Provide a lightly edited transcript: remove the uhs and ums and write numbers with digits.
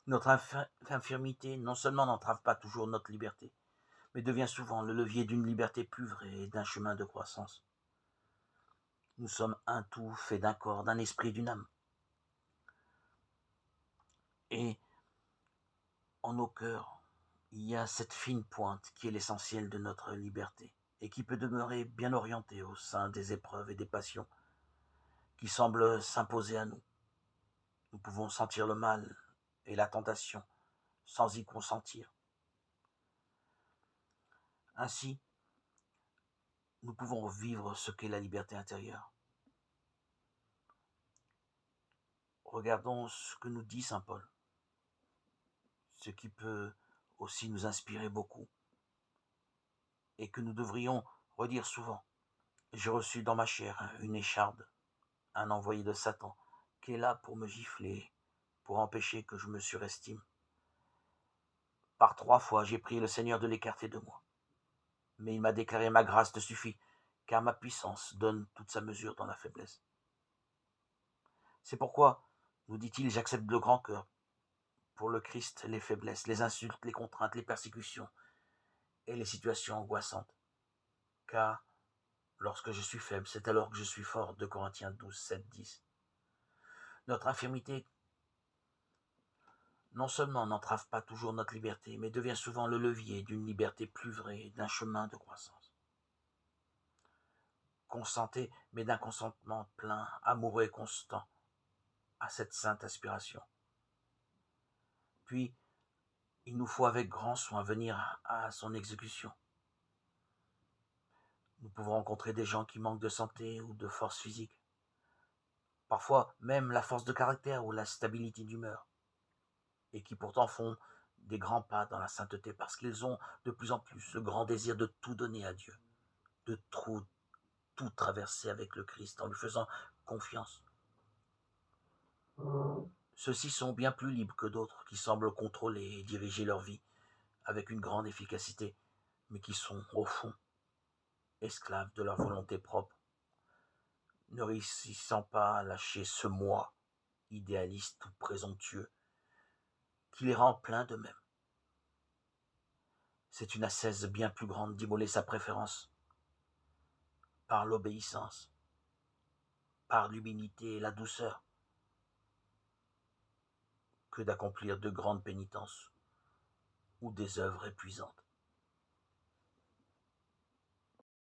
Notre infirmité non seulement n'entrave pas toujours notre liberté, mais devient souvent le levier d'une liberté plus vraie et d'un chemin de croissance. Nous sommes un tout fait d'un corps, d'un esprit, d'une âme. Et en nos cœurs, il y a cette fine pointe qui est l'essentiel de notre liberté et qui peut demeurer bien orientée au sein des épreuves et des passions qui semblent s'imposer à nous. Nous pouvons sentir le mal et la tentation sans y consentir. Ainsi, nous pouvons vivre ce qu'est la liberté intérieure. Regardons ce que nous dit saint Paul, ce qui peut aussi nous inspirer beaucoup et que nous devrions redire souvent. J'ai reçu dans ma chair une écharde, un envoyé de Satan, qui est là pour me gifler, pour empêcher que je me surestime. Par 3 fois, j'ai prié le Seigneur de l'écarter de moi. Mais il m'a déclaré: ma grâce te suffit, car ma puissance donne toute sa mesure dans la faiblesse. C'est pourquoi, nous dit-il, j'accepte de grand cœur, pour le Christ, les faiblesses, les insultes, les contraintes, les persécutions et les situations angoissantes. Car lorsque je suis faible, c'est alors que je suis fort. 2 Corinthiens 12, 7, 10. Notre infirmité non seulement n'entrave pas toujours notre liberté, mais devient souvent le levier d'une liberté plus vraie, d'un chemin de croissance. Consentez, mais d'un consentement plein, amoureux et constant, à cette sainte aspiration. Puis, il nous faut avec grand soin venir à son exécution. Nous pouvons rencontrer des gens qui manquent de santé ou de force physique. Parfois même la force de caractère ou la stabilité d'humeur. Et qui pourtant font des grands pas dans la sainteté parce qu'ils ont de plus en plus le grand désir de tout donner à Dieu, de tout traverser avec le Christ en lui faisant confiance. Ceux-ci sont bien plus libres que d'autres qui semblent contrôler et diriger leur vie avec une grande efficacité, mais qui sont, au fond, esclaves de leur volonté propre, ne réussissant pas à lâcher ce moi idéaliste ou présomptueux qui les rend pleins d'eux-mêmes. C'est une ascèse bien plus grande d'immoler sa préférence par l'obéissance, par l'humilité et la douceur, que d'accomplir de grandes pénitences ou des œuvres épuisantes.